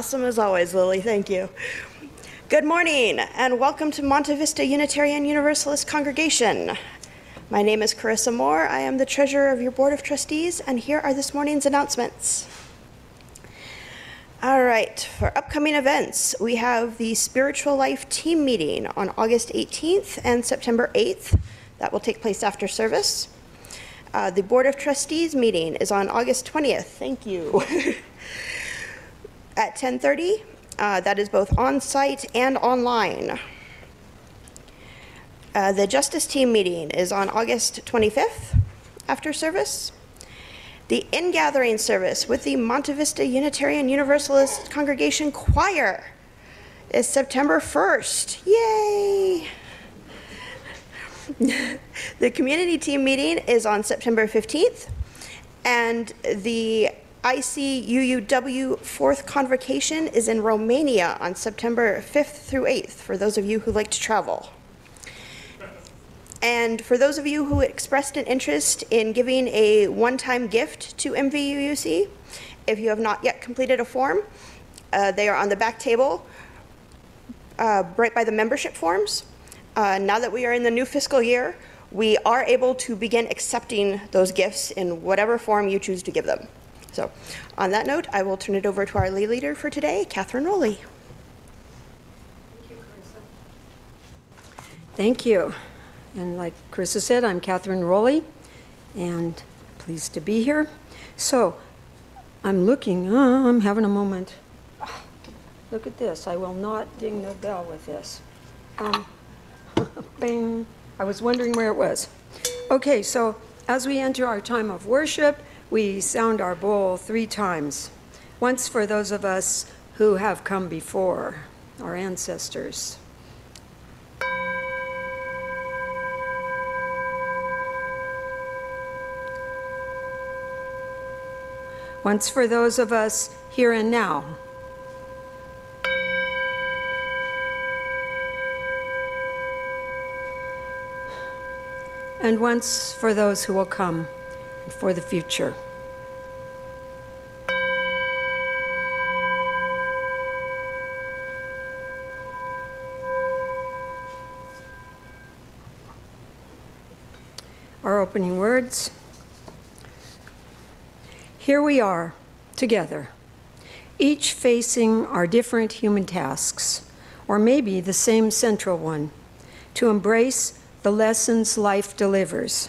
Awesome as always, Lily. Thank you. Good morning, and welcome to Monte Vista Unitarian Universalist Congregation. My name is Carissa Moore. I am the treasurer of your Board of Trustees, and here are this morning's announcements. All right, for upcoming events, we have the Spiritual Life Team Meeting on August 18th and September 8th. That will take place after service. The Board of Trustees meeting is on August 20th. Thank you. At 10:30. That is both on-site and online. The Justice Team meeting is on August 25th after service. The in-gathering service with the Monte Vista Unitarian Universalist Congregation Choir is September 1st. Yay! The Community Team meeting is on September 15th, and the ICUUW 4th Convocation is in Romania on September 5th through 8th, for those of you who like to travel. And for those of you who expressed an interest in giving a one-time gift to MVUUC, if you have not yet completed a form, they are on the back table, right by the membership forms. Now that we are in the new fiscal year, we are able to begin accepting those gifts in whatever form you choose to give them. So on that note, I will turn it over to our lay leader for today, Catherine Rowlee. Thank you, Carissa. Thank you. And like Carissa said, I'm Catherine Rowlee, and pleased to be here. So I'm looking, I'm having a moment. Look at this. I will not ding the bell with this. Bing. I was wondering where it was. Okay, so as we enter our time of worship, we sound our bowl 3 times. Once for those of us who have come before, our ancestors. Once for those of us here and now. And once for those who will come and for the future. Our opening words. Here we are, together, each facing our different human tasks, or maybe the same central one, to embrace the lessons life delivers,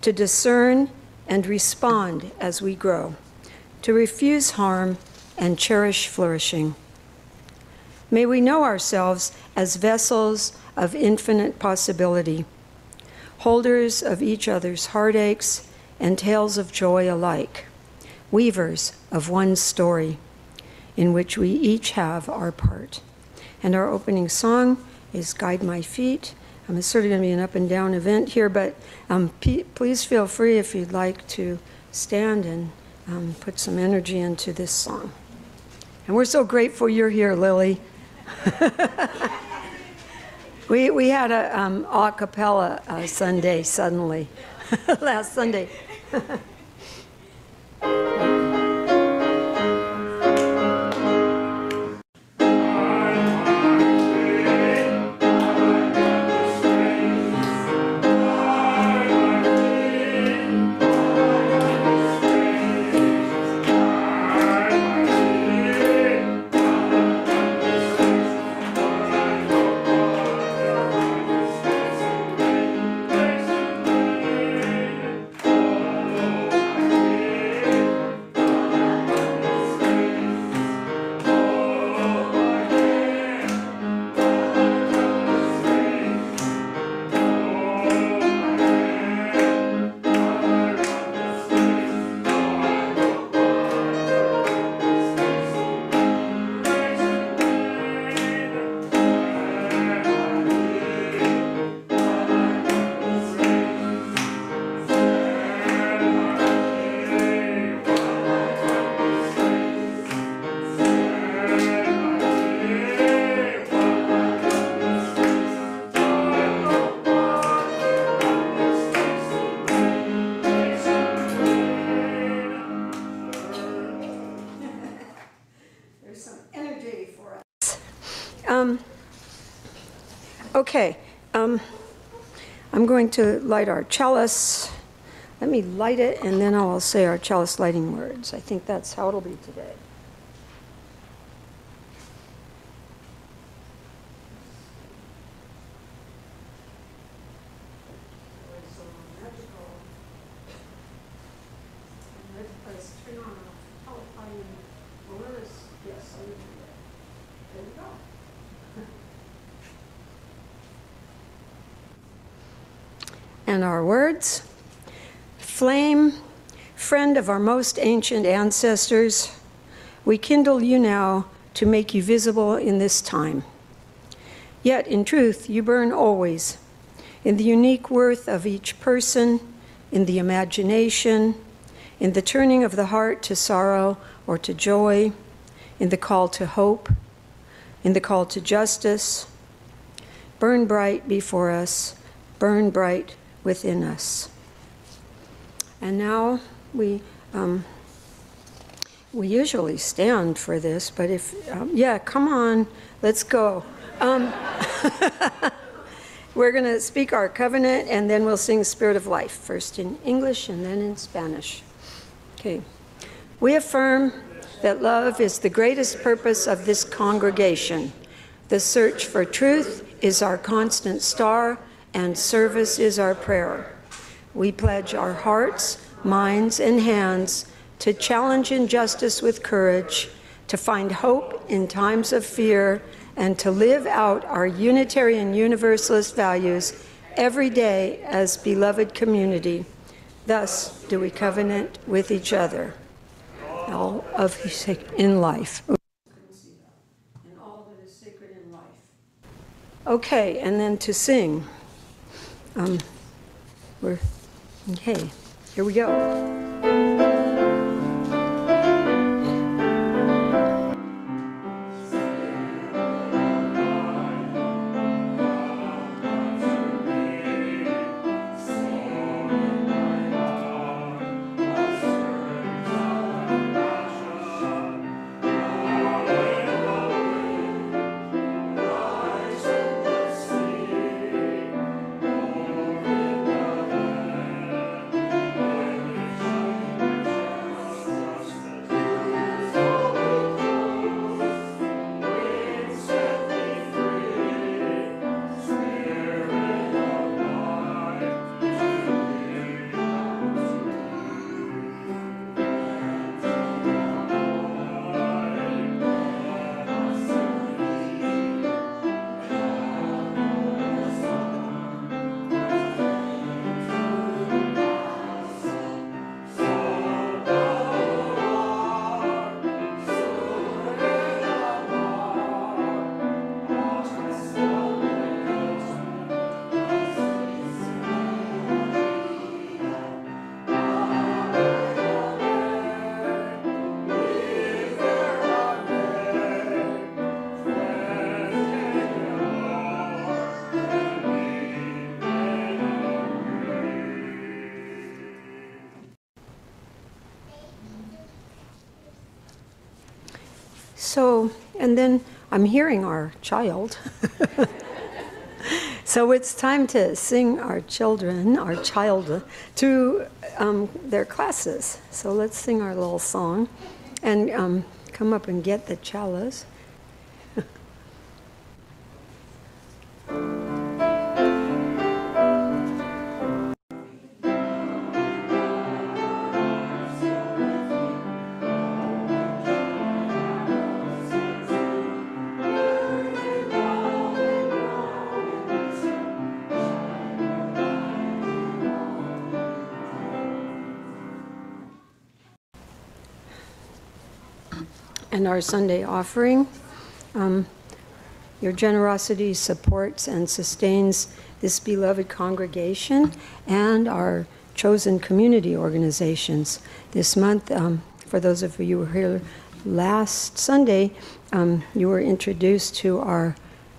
to discern and respond as we grow, to refuse harm and cherish flourishing. May we know ourselves as vessels of infinite possibility, holders of each other's heartaches and tales of joy alike, weavers of one story in which we each have our part. And our opening song is Guide My Feet. It's sort of going to be an up and down event here, but please feel free if you'd like to stand and put some energy into this song. And we're so grateful you're here, Lily. we had a cappella Sunday suddenly, last Sunday. Okay, I'm going to light our chalice. Let me light it, and then I'll say our chalice lighting words. I think that's how it'll be today. And our words: flame, friend of our most ancient ancestors, we kindle you now to make you visible in this time. Yet, in truth, you burn always, in the unique worth of each person, in the imagination, in the turning of the heart to sorrow or to joy, in the call to hope, in the call to justice. Burn bright before us, burn bright within us. And now we usually stand for this, but if, yeah, come on, let's go. We're going to speak our covenant, and then we'll sing Spirit of Life, first in English and then in Spanish. Okay. We affirm that love is the greatest purpose of this congregation. The search for truth is our constant star, and service is our prayer. We pledge our hearts, minds, and hands to challenge injustice with courage, to find hope in times of fear, and to live out our Unitarian Universalist values every day as beloved community. Thus do we covenant with each other, all of in life. And all that is sacred in life. Okay, and then to sing. Okay, here we go. So, and then I'm hearing our child. So it's time to sing our child, to their classes. So let's sing our little song and come up and get the chalice. And our Sunday offering. Your generosity supports and sustains this beloved congregation and our chosen community organizations. This month, for those of you who were here last Sunday, you were introduced to our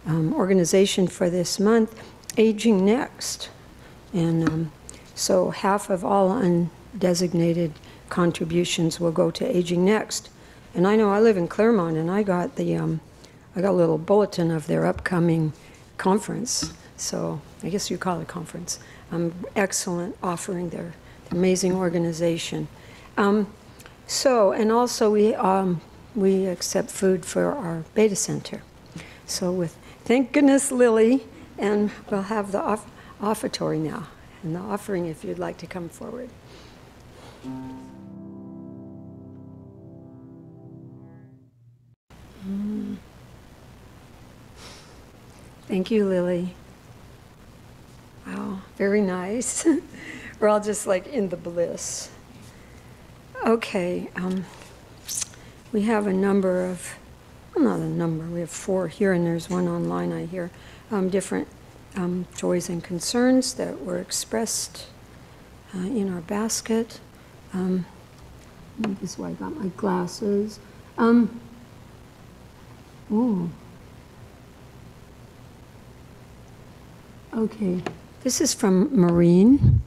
organization for this month, Aging Next. And so half of all undesignated contributions will go to Aging Next. And I know I live in Claremont, and I got a little bulletin of their upcoming conference. So I guess you call it a conference. Excellent offering there. Amazing organization. And also we accept food for our Beta Center. So with, thank goodness, Lily, and we'll have the offertory now, and the offering if you'd like to come forward. Thank you, Lily. Wow, very nice. We're all just like in the bliss. Okay, we have a number of, well, not a number, we have 4 here and there's one online, I hear, different joys and concerns that were expressed in our basket. This is why I got my glasses. Okay, this is from Maureen.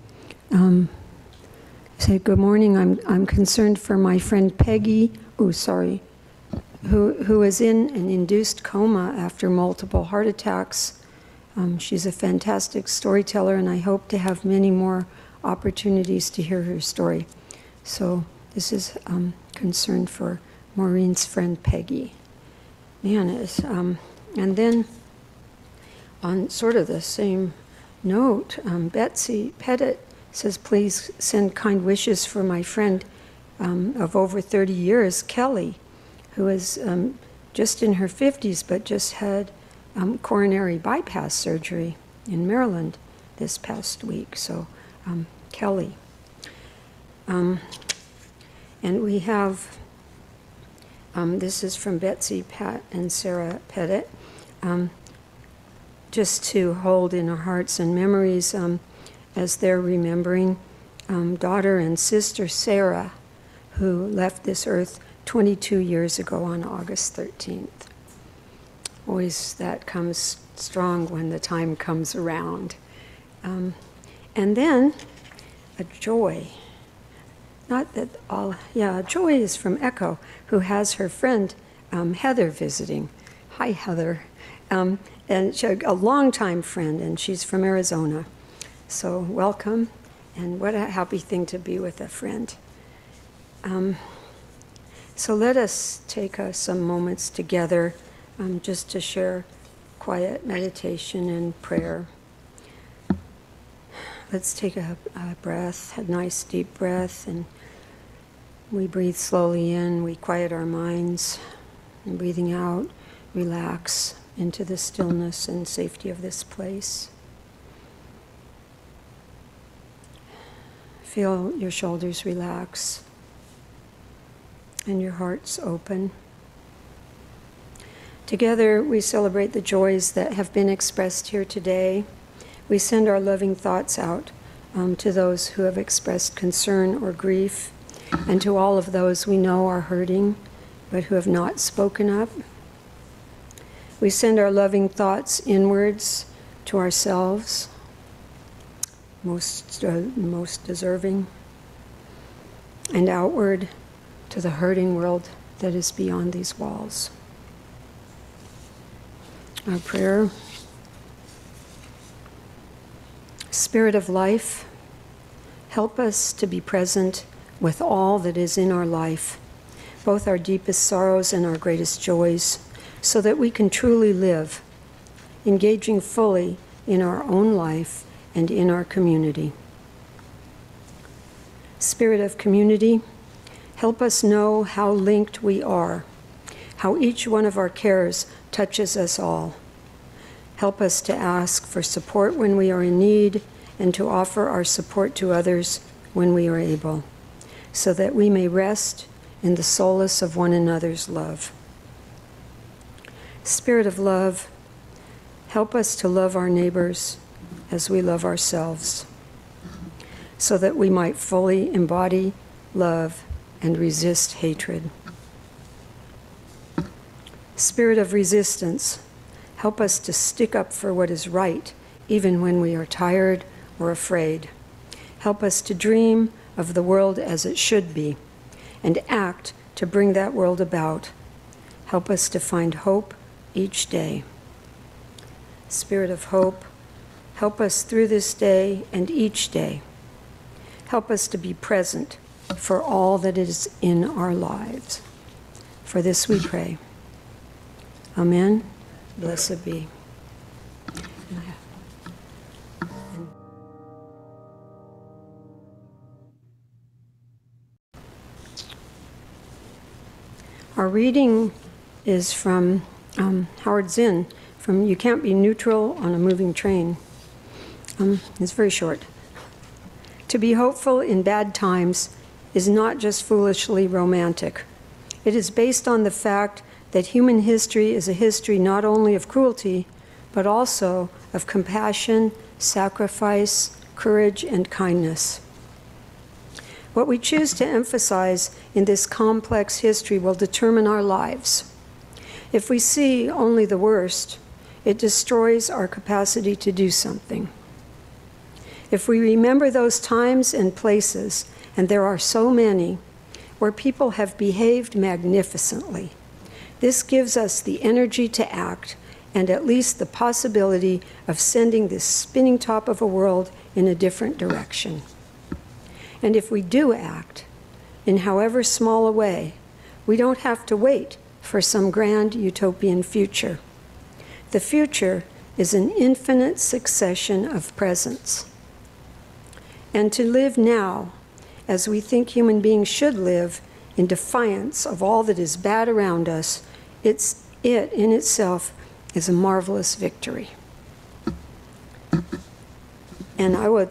Say, good morning, I'm concerned for my friend Peggy, who is in an induced coma after multiple heart attacks. She's a fantastic storyteller, and I hope to have many more opportunities to hear her story. So this is concern for Maureen's friend Peggy. Man, and then on sort of the same note, Betsy Pettit says, please send kind wishes for my friend of over 30 years, Kelly, who is just in her 50s, but just had coronary bypass surgery in Maryland this past week. So, Kelly. And we have, this is from Betsy, Pat, and Sarah Pettit, just to hold in our hearts and memories as they're remembering daughter and sister Sarah, who left this earth 22 years ago on August 13th. Always that comes strong when the time comes around. And then a joy. Not that all, yeah, a joy is from Echo, who has her friend Heather visiting. Hi, Heather. And she's a longtime friend, and she's from Arizona. So welcome, and what a happy thing to be with a friend. So let us take some moments together just to share quiet meditation and prayer. Let's take a breath, a nice deep breath, and we breathe slowly in, we quiet our minds, and breathing out, relax into the stillness and safety of this place. Feel your shoulders relax and your hearts open. Together, we celebrate the joys that have been expressed here today. We send our loving thoughts out to those who have expressed concern or grief, and to all of those we know are hurting, but who have not spoken up. We send our loving thoughts inwards to ourselves, most deserving, and outward to the hurting world that is beyond these walls. Our prayer. Spirit of life, help us to be present with all that is in our life, both our deepest sorrows and our greatest joys, so that we can truly live, engaging fully in our own life and in our community. Spirit of community, help us know how linked we are, how each one of our cares touches us all. Help us to ask for support when we are in need and to offer our support to others when we are able, so that we may rest in the solace of one another's love. Spirit of love, help us to love our neighbors as we love ourselves, so that we might fully embody love and resist hatred. Spirit of resistance, help us to stick up for what is right, even when we are tired or afraid. Help us to dream of the world as it should be, and act to bring that world about. Help us to find hope each day. Spirit of hope, help us through this day and each day. Help us to be present for all that is in our lives. For this we pray. Amen. Blessed be. Our reading is from Howard Zinn, from You Can't Be Neutral on a Moving Train. It's very short. To be hopeful in bad times is not just foolishly romantic. It is based on the fact that human history is a history not only of cruelty, but also of compassion, sacrifice, courage, and kindness. What we choose to emphasize in this complex history will determine our lives. If we see only the worst, it destroys our capacity to do something. If we remember those times and places, and there are so many, where people have behaved magnificently, this gives us the energy to act and at least the possibility of sending this spinning top of a world in a different direction. And if we do act, in however small a way, we don't have to wait for some grand utopian future. The future is an infinite succession of presents. And to live now, as we think human beings should live, in defiance of all that is bad around us, it in itself is a marvelous victory. And I will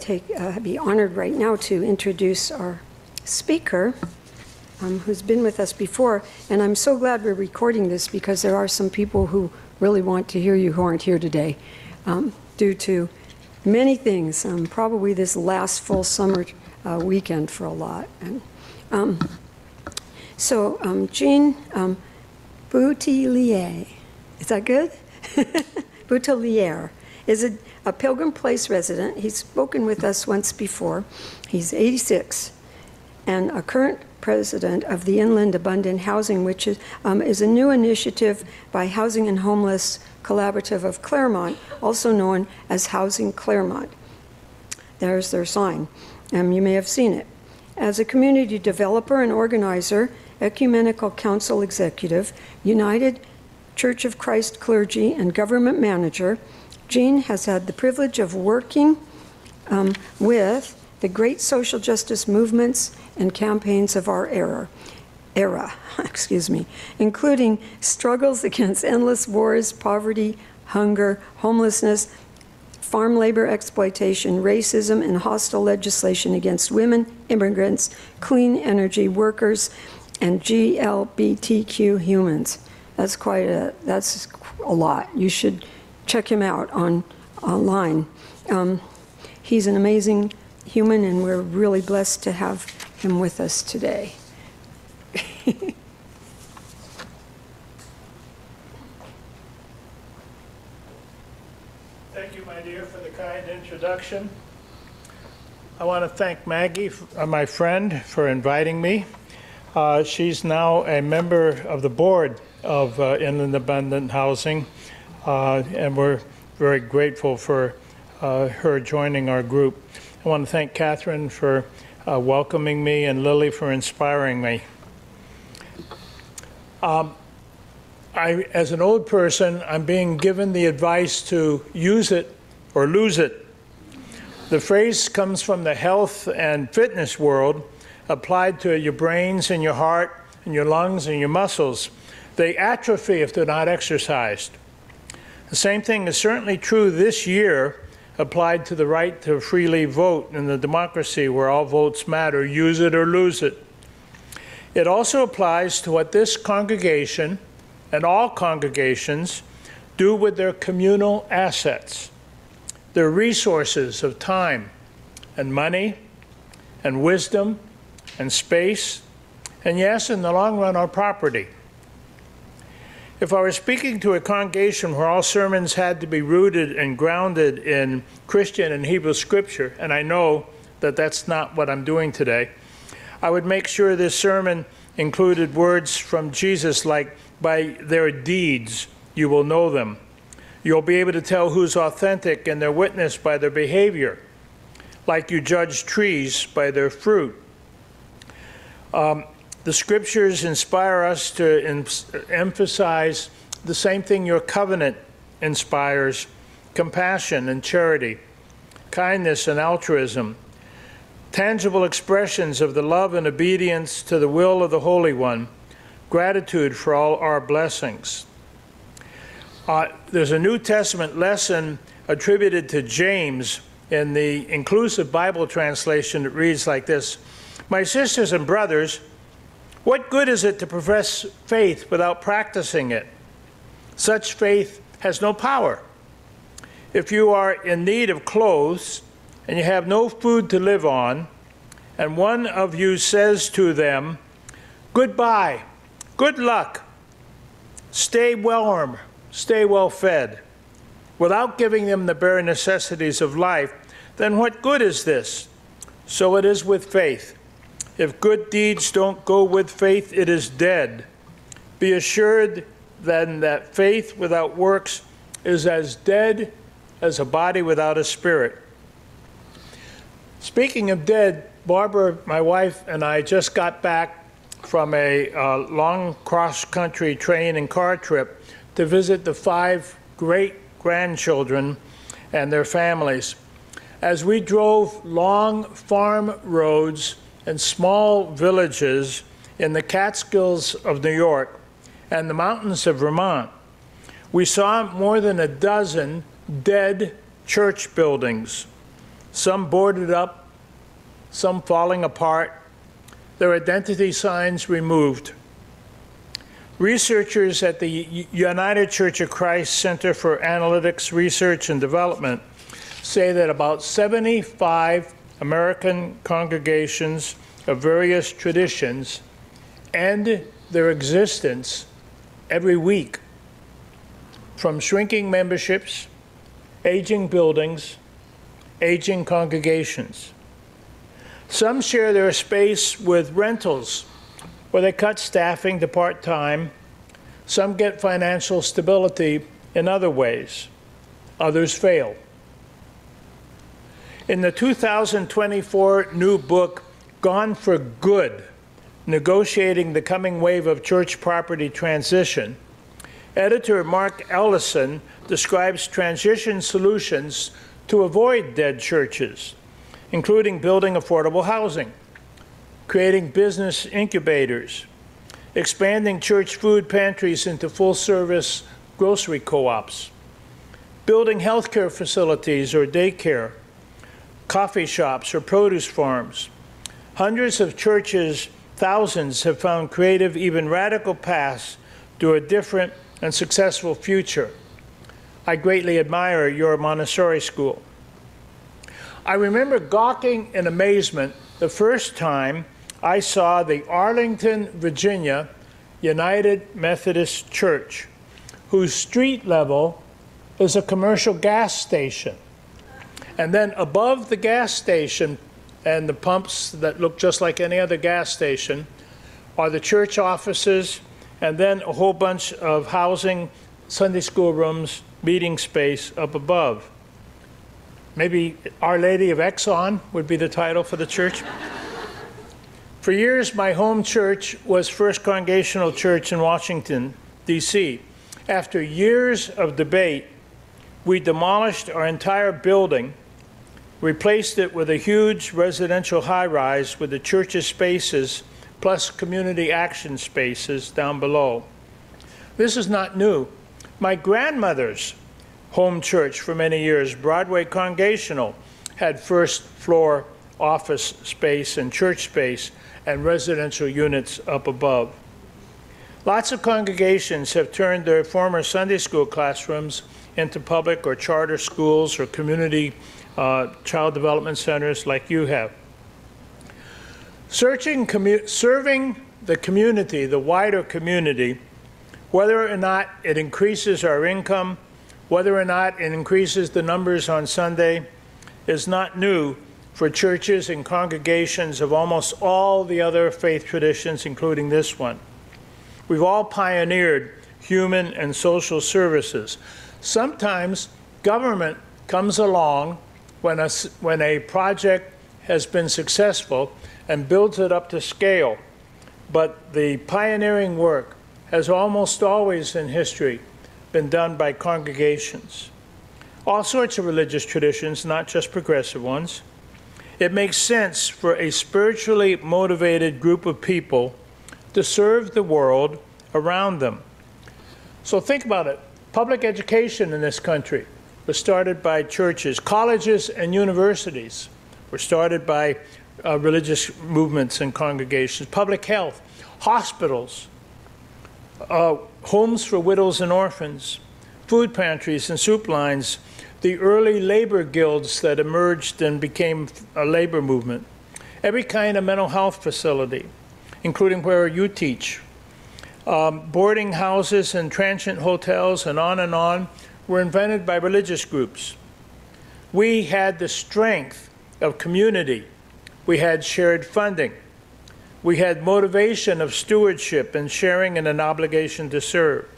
be honored right now to introduce our speaker, who's been with us before. And I'm so glad we're recording this because there are some people who really want to hear you who aren't here today due to many things, probably this last full summer weekend for a lot. And, Jean Boutilier, is that good? Boutilier is a Pilgrim Place resident. He's spoken with us once before. He's 86 and a current president of the Inland Abundant Housing, which is a new initiative by Housing and Homeless Collaborative of Claremont, also known as Housing Claremont. There's their sign. You may have seen it. As a community developer and organizer, ecumenical council executive, United Church of Christ clergy, and government manager, Jean has had the privilege of working with the great social justice movements and campaigns of our era, including struggles against endless wars, poverty, hunger, homelessness, farm labor exploitation, racism, and hostile legislation against women, immigrants, clean energy workers, and GLBTQ humans. That's a lot. You should check him out online. He's an amazing human, and we're really blessed to have him with us today. Thank you, my dear, for the kind introduction. I want to thank Maggie, my friend, for inviting me. She's now a member of the board of Inland Abundant Housing, and we're very grateful for her joining our group. I want to thank Catherine for welcoming me and Lily for inspiring me. As an old person, I'm being given the advice to use it or lose it. The phrase comes from the health and fitness world, applied to your brains and your heart and your lungs and your muscles. They atrophy if they're not exercised. The same thing is certainly true this year, applied to the right to freely vote in the democracy where all votes matter. Use it or lose it. It also applies to what this congregation and all congregations do with their communal assets, their resources of time and money and wisdom and space, and yes, in the long run, our property. If I were speaking to a congregation where all sermons had to be rooted and grounded in Christian and Hebrew scripture, and I know that that's not what I'm doing today, I would make sure this sermon included words from Jesus like, "By their deeds you will know them." You'll be able to tell who's authentic in their witness by their behavior, like you judge trees by their fruit. The scriptures inspire us to emphasize the same thing your covenant inspires: compassion and charity, kindness and altruism, tangible expressions of the love and obedience to the will of the Holy One, gratitude for all our blessings. There's a New Testament lesson attributed to James in the Inclusive Bible translation that reads like this: "My sisters and brothers, what good is it to profess faith without practicing it? Such faith has no power. If you are in need of clothes and you have no food to live on, and one of you says to them, 'Goodbye, good luck, stay warm, stay well fed,' without giving them the bare necessities of life, then what good is this? So it is with faith. If good deeds don't go with faith, it is dead. Be assured then that faith without works is as dead as a body without a spirit." Speaking of dead, Barbara, my wife, and I just got back from a long cross-country train and car trip to visit the 5 great-grandchildren and their families. As we drove long farm roads and small villages in the Catskills of New York and the mountains of Vermont, we saw more than a dozen dead church buildings, some boarded up, some falling apart, their identity signs removed. Researchers at the United Church of Christ Center for Analytics, Research, and Development say that about 75 American congregations of various traditions end their existence every week, from shrinking memberships, aging buildings, aging congregations. Some share their space with rentals, where they cut staffing to part-time. Some get financial stability in other ways. Others fail. In the 2024 new book, Gone for Good, Negotiating the Coming Wave of Church Property Transition, editor Mark Ellison describes transition solutions to avoid dead churches, including building affordable housing, creating business incubators, expanding church food pantries into full-service grocery co-ops, building healthcare facilities or daycare, coffee shops or produce farms. Hundreds of churches, thousands, have found creative, even radical paths to a different and successful future. I greatly admire your Montessori school. I remember gawking in amazement the first time I saw the Arlington, Virginia United Methodist Church, whose street level is a commercial gas station. And then above the gas station and the pumps that look just like any other gas station are the church offices, and then a whole bunch of housing, Sunday school rooms, meeting space up above. Maybe Our Lady of Exxon would be the title for the church. For years, my home church was First Congregational Church in Washington, D.C. After years of debate, we demolished our entire building, replaced it with a huge residential high-rise with the church's spaces plus community action spaces down below. This is not new. My grandmother's home church for many years, Broadway Congregational, had first-floor office space and church space and residential units up above. Lots of congregations have turned their former Sunday school classrooms into public or charter schools or community child development centers like you have. Serving the community, the wider community, whether or not it increases our income, whether or not it increases the numbers on Sunday, is not new for churches and congregations of almost all the other faith traditions, including this one. We've all pioneered human and social services. Sometimes government comes along when a project has been successful and builds it up to scale. But the pioneering work has almost always in history been done by congregations. All sorts of religious traditions, not just progressive ones. It makes sense for a spiritually motivated group of people to serve the world around them. So think about it. Public education in this country was started by churches. Colleges and universities were started by religious movements and congregations. Public health, hospitals, homes for widows and orphans, food pantries and soup lines, the early labor guilds that emerged and became a labor movement, every kind of mental health facility, including where you teach, boarding houses and transient hotels and on, were invented by religious groups. We had the strength of community. We had shared funding. We had motivation of stewardship and sharing and an obligation to serve.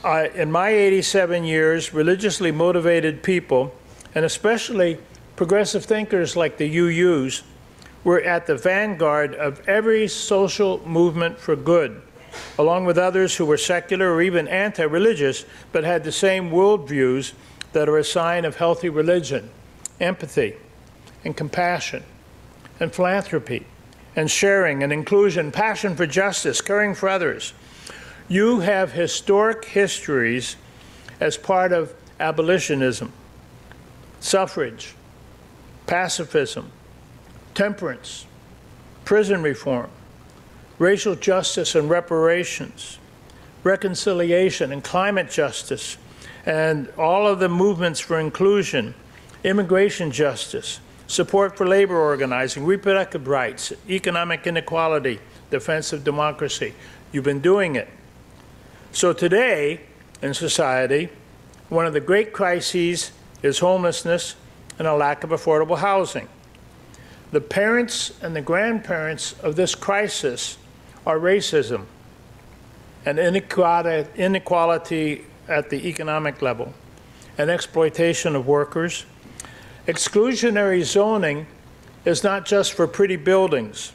In my 87 years, religiously motivated people, and especially progressive thinkers like the UUs, were at the vanguard of every social movement for good, along with others who were secular or even anti-religious, but had the same worldviews that are a sign of healthy religion, empathy, and compassion, and philanthropy, and sharing and inclusion, passion for justice, caring for others. You have historic histories as part of abolitionism, suffrage, pacifism, temperance, prison reform, racial justice and reparations, reconciliation and climate justice, and all of the movements for inclusion, immigration justice, support for labor organizing, reproductive rights, economic inequality, defense of democracy. You've been doing it. So today, in society, one of the great crises is homelessness and a lack of affordable housing. The parents and the grandparents of this crisis are racism and inequality at the economic level, and exploitation of workers. Exclusionary zoning is not just for pretty buildings.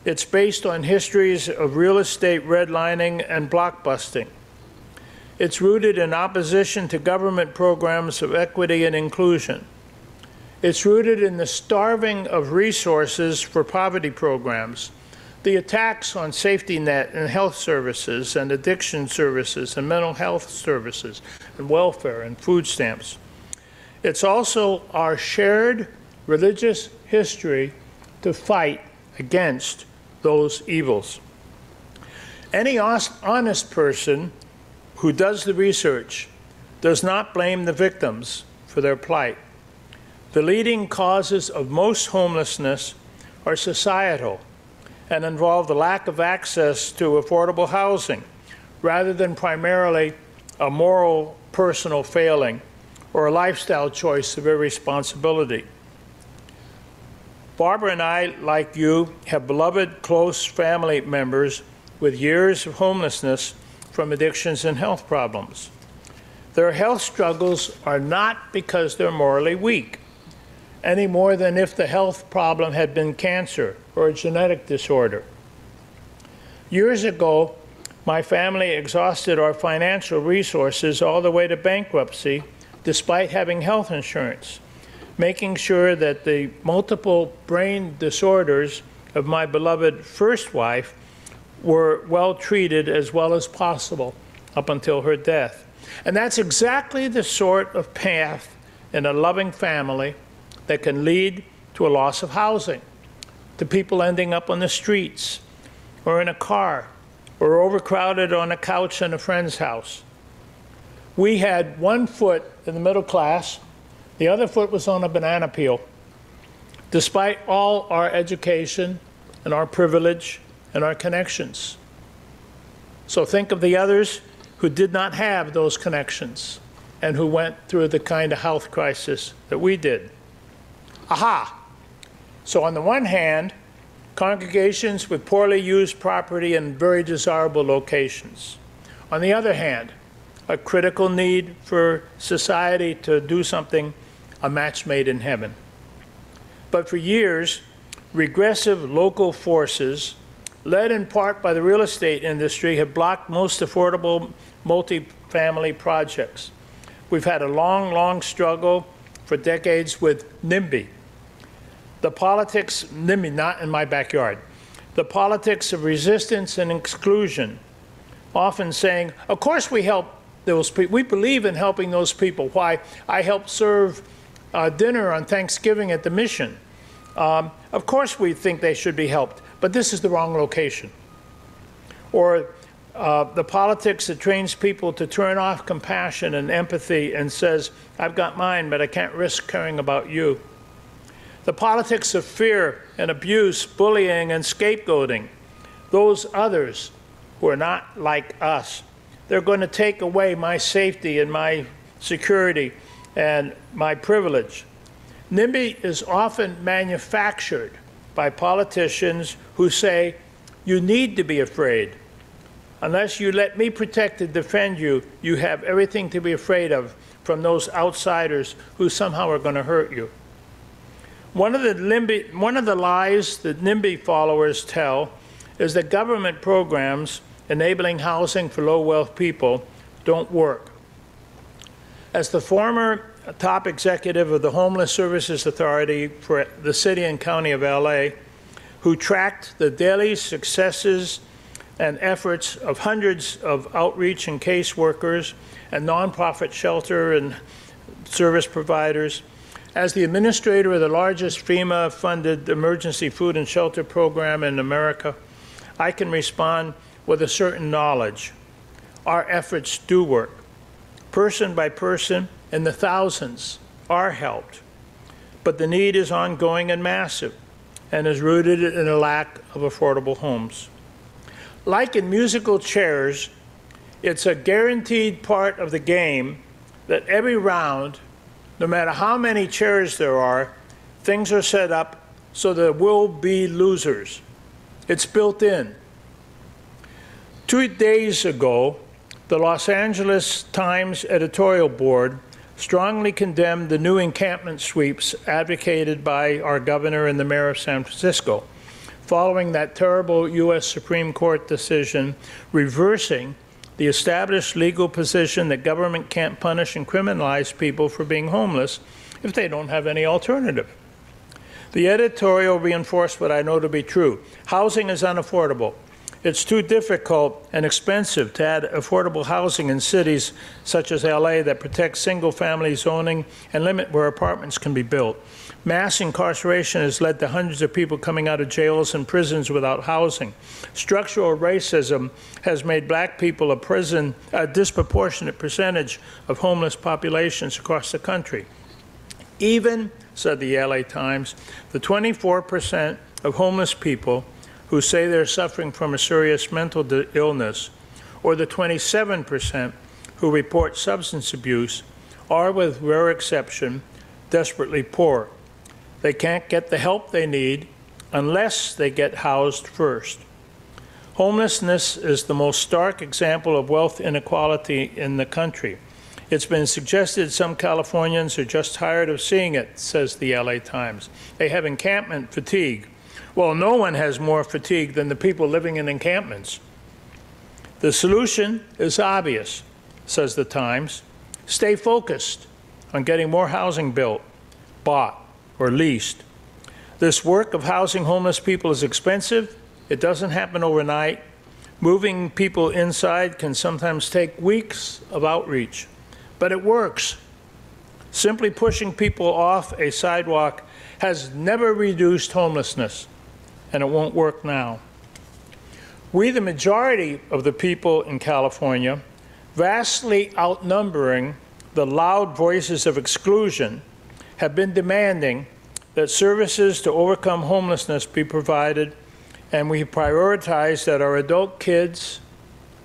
It's based on histories of real estate redlining and blockbusting. It's rooted in opposition to government programs of equity and inclusion. It's rooted in the starving of resources for poverty programs, the attacks on safety net and health services and addiction services and mental health services and welfare and food stamps. It's also our shared religious history to fight against those evils. Any honest person who does the research does not blame the victims for their plight. The leading causes of most homelessness are societal and involve the lack of access to affordable housing rather than primarily a moral personal failing or a lifestyle choice of irresponsibility. Barbara and I, like you, have beloved close family members with years of homelessness from addictions and health problems. Their health struggles are not because they're morally weak, any more than if the health problem had been cancer or a genetic disorder. Years ago, my family exhausted our financial resources all the way to bankruptcy despite having health insurance, making sure that the multiple brain disorders of my beloved first wife were well treated as well as possible up until her death. And that's exactly the sort of path in a loving family that can lead to a loss of housing, to people ending up on the streets or in a car or overcrowded on a couch in a friend's house. We had one foot in the middle class, the other foot was on a banana peel, despite all our education and our privilege and our connections. So think of the others who did not have those connections and who went through the kind of health crisis that we did. Aha! So on the one hand, congregations with poorly used property in very desirable locations. On the other hand, a critical need for society to do something, a match made in heaven. But for years, regressive local forces, led in part by the real estate industry, have blocked most affordable multifamily projects. We've had a long, long struggle for decades with NIMBY. The politics, NIMBY, not in my backyard, the politics of resistance and exclusion, often saying, of course we help those people. We believe in helping those people. Why? I helped serve dinner on Thanksgiving at the mission. Of course we think they should be helped, but this is the wrong location. Or the politics that trains people to turn off compassion and empathy and says, I've got mine, but I can't risk caring about you. The politics of fear and abuse, bullying and scapegoating, those others who are not like us. They're going to take away my safety and my security and my privilege. NIMBY is often manufactured by politicians who say, you need to be afraid. Unless you let me protect and defend you, you have everything to be afraid of from those outsiders who somehow are going to hurt you. One of the lies that NIMBY followers tell is that government programs enabling housing for low-wealth people don't work. As the former top executive of the Homeless Services Authority for the city and county of LA, who tracked the daily successes and efforts of hundreds of outreach and caseworkers and nonprofit shelter and service providers, as the administrator of the largest FEMA-funded emergency food and shelter program in America, I can respond with a certain knowledge. Our efforts do work. Person by person, in the thousands are helped. But the need is ongoing and massive, and is rooted in a lack of affordable homes. Like in musical chairs, it's a guaranteed part of the game that every round, no matter how many chairs there are, things are set up so there will be losers. It's built in. 2 days ago, the Los Angeles Times editorial board strongly condemned the new encampment sweeps advocated by our governor and the mayor of San Francisco, following that terrible U.S. Supreme Court decision reversing the established legal position that government can't punish and criminalize people for being homeless if they don't have any alternative. The editorial reinforced what I know to be true. Housing is unaffordable. It's too difficult and expensive to add affordable housing in cities such as LA that protect single-family zoning and limit where apartments can be built. Mass incarceration has led to hundreds of people coming out of jails and prisons without housing. Structural racism has made black people a disproportionate percentage of homeless populations across the country. Even, said the LA Times, the 24% of homeless people who say they're suffering from a serious mental illness, or the 27% who report substance abuse, are, with rare exception, desperately poor. They can't get the help they need unless they get housed first. Homelessness is the most stark example of wealth inequality in the country. It's been suggested some Californians are just tired of seeing it, says the LA Times. They have encampment fatigue. Well, no one has more fatigue than the people living in encampments. The solution is obvious, says the Times. Stay focused on getting more housing built, bought, or leased. This work of housing homeless people is expensive. It doesn't happen overnight. Moving people inside can sometimes take weeks of outreach, but it works. Simply pushing people off a sidewalk has never reduced homelessness, and it won't work now. We, the majority of the people in California, vastly outnumbering the loud voices of exclusion, have been demanding that services to overcome homelessness be provided, and we prioritize that our adult kids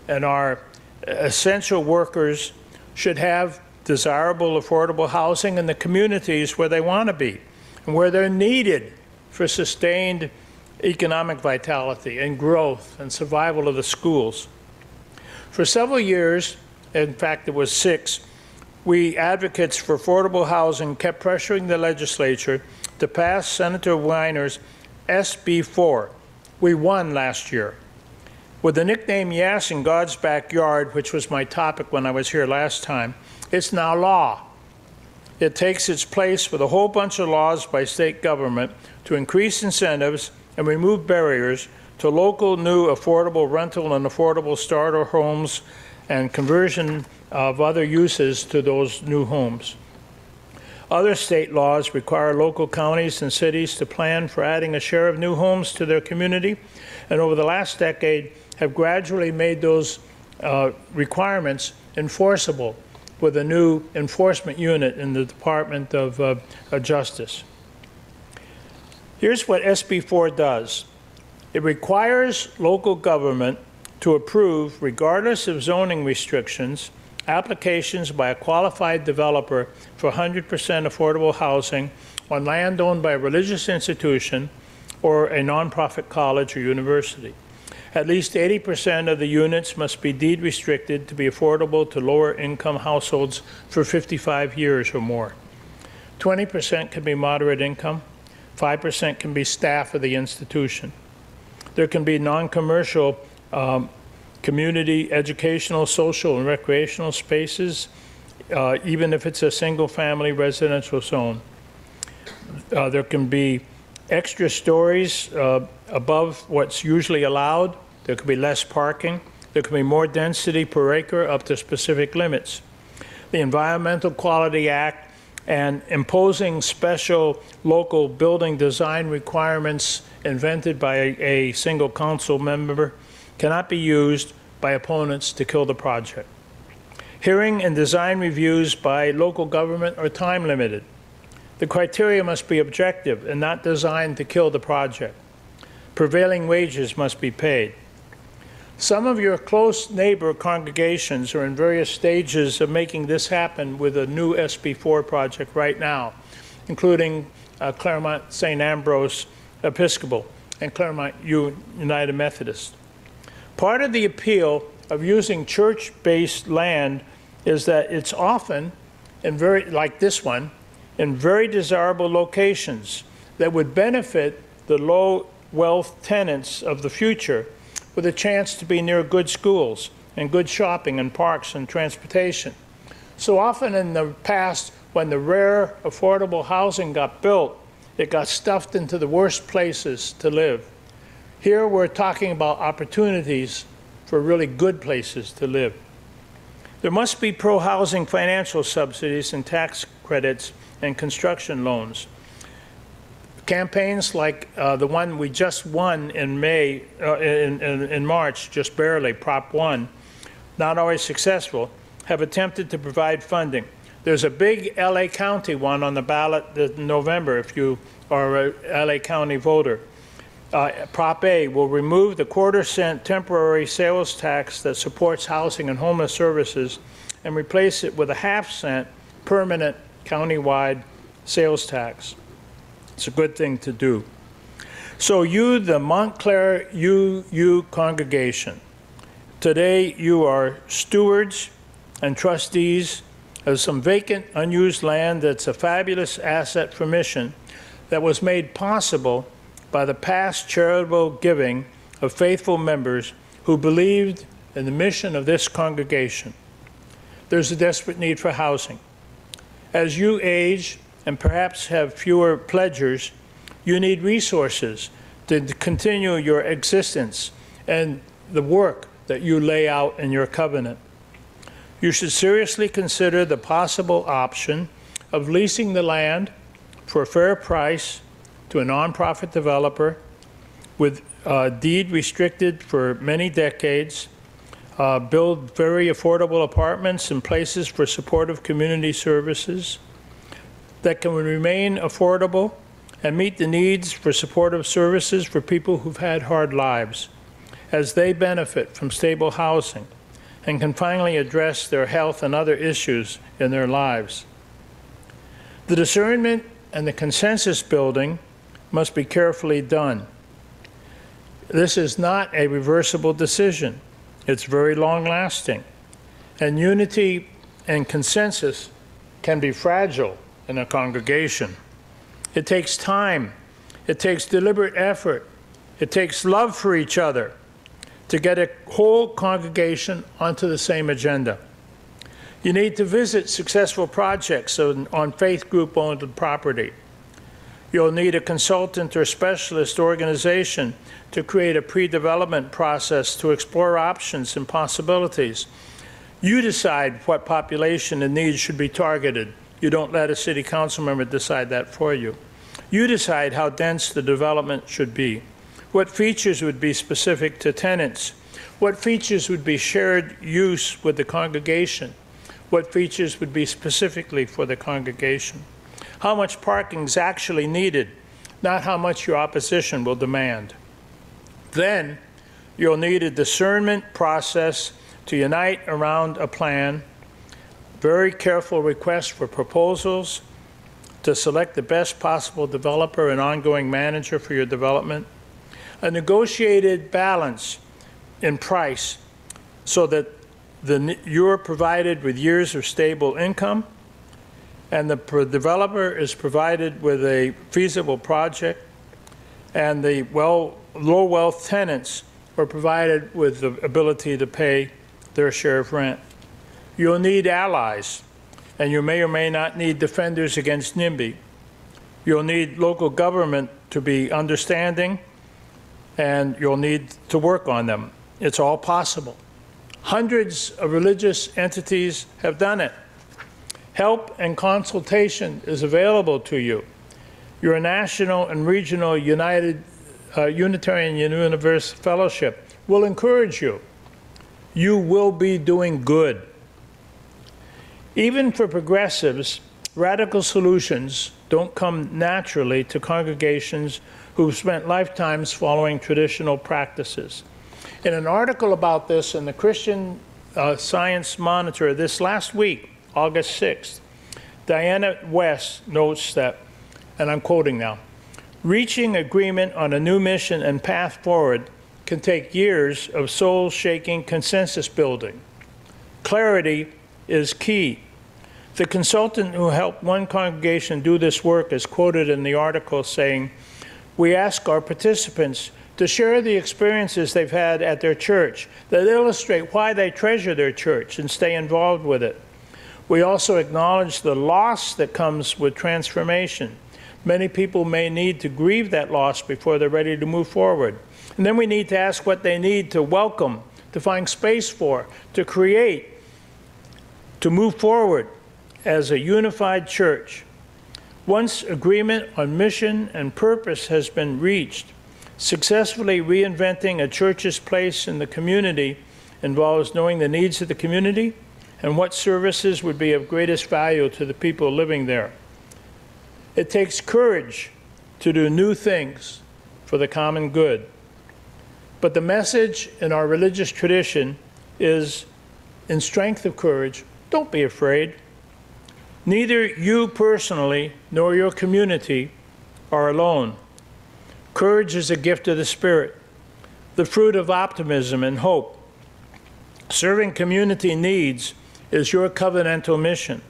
and our essential workers should have desirable, affordable housing in the communities where they want to be and where they're needed for sustained economic vitality and growth and survival of the schools. For several years, in fact it was 6, we advocates for affordable housing kept pressuring the legislature to pass Senator Weiner's SB 4. We won last year. With the nickname Yes in God's Backyard, which was my topic when I was here last time, it's now law. It takes its place with a whole bunch of laws by state government to increase incentives and remove barriers to local new affordable rental and affordable starter homes and conversion of other uses to those new homes. Other state laws require local counties and cities to plan for adding a share of new homes to their community, and over the last decade have gradually made those requirements enforceable with a new enforcement unit in the Department of Justice. Here's what SB 4 does. It requires local government to approve, regardless of zoning restrictions, applications by a qualified developer for 100% affordable housing on land owned by a religious institution or a nonprofit college or university. At least 80% of the units must be deed restricted to be affordable to lower income households for 55 years or more. 20% can be moderate income, 5% can be staff of the institution. There can be non-commercial community, educational, social, and recreational spaces, even if it's a single-family residential zone. There can be extra stories above what's usually allowed. There could be less parking. There could be more density per acre up to specific limits. The Environmental Quality Act and imposing special local building design requirements invented by a single council member cannot be used by opponents to kill the project. Hearing and design reviews by local government are time limited. The criteria must be objective and not designed to kill the project. Prevailing wages must be paid. Some of your close neighbor congregations are in various stages of making this happen with a new SB 4 project right now, including Claremont St. Ambrose Episcopal and Claremont United Methodist. Part of the appeal of using church-based land is that it's often, like this one, in very desirable locations that would benefit the low-wealth tenants of the future with a chance to be near good schools and good shopping and parks and transportation. So often in the past, when the rare affordable housing got built, it got stuffed into the worst places to live. Here we're talking about opportunities for really good places to live. There must be pro-housing financial subsidies and tax credits and construction loans. Campaigns like the one we just won in May, in March, just barely, Prop 1, not always successful, have attempted to provide funding. There's a big LA County one on the ballot in November if you are a LA County voter. Prop A will remove the quarter-cent temporary sales tax that supports housing and homeless services and replace it with a half-cent permanent countywide sales tax. It's a good thing to do. So you, the Montclair UU congregation, today you are stewards and trustees of some vacant, unused land that's a fabulous asset for mission that was made possible by the past charitable giving of faithful members who believed in the mission of this congregation. There's a desperate need for housing. As you age and perhaps have fewer pledgers, you need resources to continue your existence and the work that you lay out in your covenant. You should seriously consider the possible option of leasing the land for a fair price to a nonprofit developer with deed restricted for many decades, build very affordable apartments and places for supportive community services that can remain affordable and meet the needs for supportive services for people who've had hard lives as they benefit from stable housing and can finally address their health and other issues in their lives. The discernment and the consensus building must be carefully done. This is not a reversible decision. It's very long-lasting. And unity and consensus can be fragile in a congregation. It takes time. It takes deliberate effort. It takes love for each other to get a whole congregation onto the same agenda. You need to visit successful projects on faith group-owned property. You'll need a consultant or specialist organization to create a pre-development process to explore options and possibilities. You decide what population and needs should be targeted. You don't let a city council member decide that for you. You decide how dense the development should be, what features would be specific to tenants, what features would be shared use with the congregation, what features would be specifically for the congregation, how much parking is actually needed, not how much your opposition will demand. Then you'll need a discernment process to unite around a plan, very careful request for proposals, to select the best possible developer and ongoing manager for your development, a negotiated balance in price so that you're provided with years of stable income and the developer is provided with a feasible project, and the low wealth tenants are provided with the ability to pay their share of rent. You'll need allies, and you may or may not need defenders against NIMBY. You'll need local government to be understanding, and you'll need to work on them. It's all possible. Hundreds of religious entities have done it. Help and consultation is available to you. Your national and regional Unitarian Universalist Fellowship will encourage you. You will be doing good. Even for progressives, radical solutions don't come naturally to congregations who've spent lifetimes following traditional practices. In an article about this in the Christian Science Monitor this last week, August 6th, Diana West notes that, and I'm quoting now, reaching agreement on a new mission and path forward can take years of soul-shaking consensus building. Clarity is key. The consultant who helped one congregation do this work is quoted in the article saying, "We ask our participants to share the experiences they've had at their church that illustrate why they treasure their church and stay involved with it. We also acknowledge the loss that comes with transformation. Many people may need to grieve that loss before they're ready to move forward. And then we need to ask what they need to welcome, to find space for, to create, to move forward as a unified church. Once agreement on mission and purpose has been reached, successfully reinventing a church's place in the community involves knowing the needs of the community and what services would be of greatest value to the people living there. It takes courage to do new things for the common good. But the message in our religious tradition is, in strength of courage, don't be afraid. Neither you personally nor your community are alone. Courage is a gift of the Spirit, the fruit of optimism and hope. Serving community needs is your covenantal mission.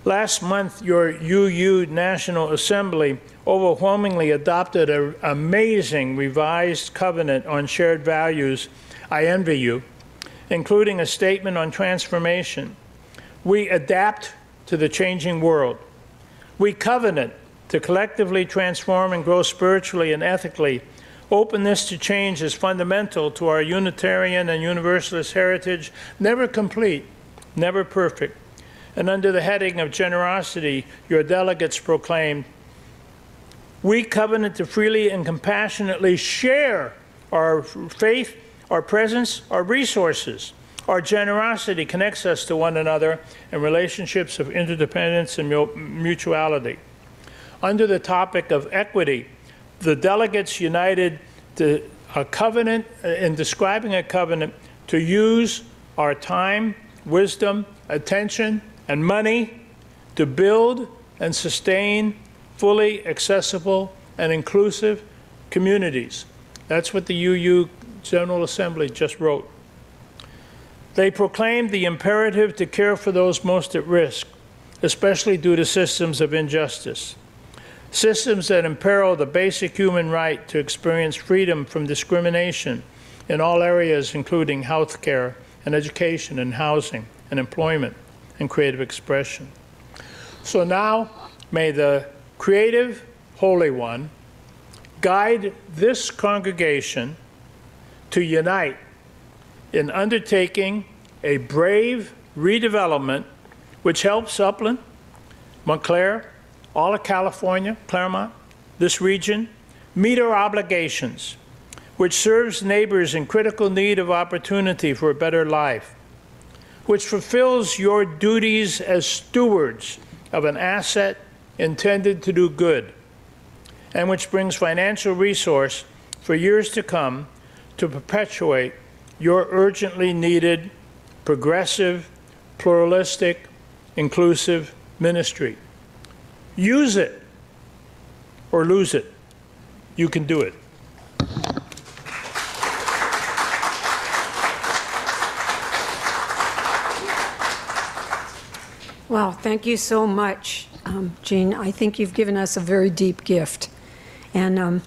Last month, your UU National Assembly overwhelmingly adopted an amazing revised covenant on shared values, I envy you, including a statement on transformation. We adapt to the changing world. We covenant to collectively transform and grow spiritually and ethically. Openness to change is fundamental to our Unitarian and Universalist heritage, never complete, never perfect. And under the heading of generosity, your delegates proclaimed, we covenant to freely and compassionately share our faith, our presence, our resources. Our generosity connects us to one another in relationships of interdependence and mutuality. Under the topic of equity, the delegates united to a covenant, in describing a covenant, to use our time, wisdom, attention, and money to build and sustain fully accessible and inclusive communities. That's what the UU General Assembly just wrote. They proclaimed the imperative to care for those most at risk, especially due to systems of injustice, systems that imperil the basic human right to experience freedom from discrimination in all areas, including health care and education and housing and employment and creative expression. So now, may the creative Holy One guide this congregation to unite in undertaking a brave redevelopment which helps Upland, Montclair, all of California, Claremont, this region, meet our obligations, which serves neighbors in critical need of opportunity for a better life, which fulfills your duties as stewards of an asset intended to do good, and which brings financial resource for years to come to perpetuate your urgently needed, progressive, pluralistic, inclusive ministry. Use it or lose it. You can do it. Wow, thank you so much, Jean. I think you've given us a very deep gift. And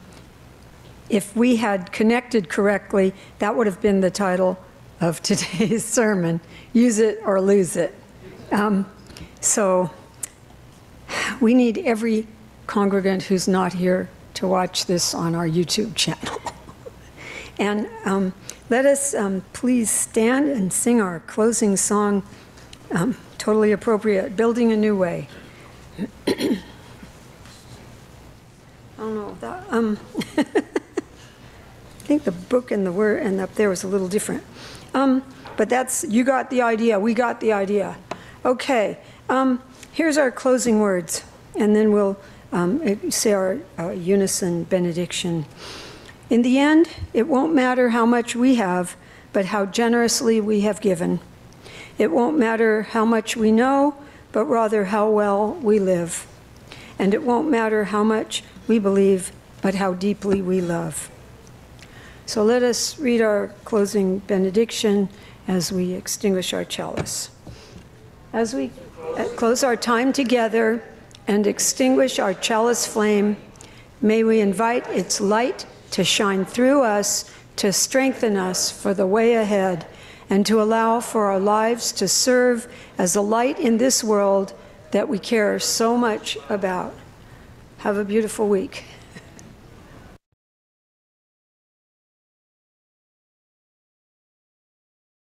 if we had connected correctly, that would have been the title of today's sermon, Use It or Lose It. So we need every congregant who's not here to watch this on our YouTube channel. And let us please stand and sing our closing song, totally appropriate, Building a New Way. I don't know, that, I think the book and the word and up there was a little different. But that's, you got the idea, we got the idea. Okay, here's our closing words, and then we'll say our unison benediction. In the end, it won't matter how much we have, but how generously we have given. It won't matter how much we know, but rather how well we live. And it won't matter how much we believe, but how deeply we love. So let us read our closing benediction as we extinguish our chalice. As we close our time together and extinguish our chalice flame, may we invite its light to shine through us, to strengthen us for the way ahead, and to allow for our lives to serve as a light in this world that we care so much about. Have a beautiful week.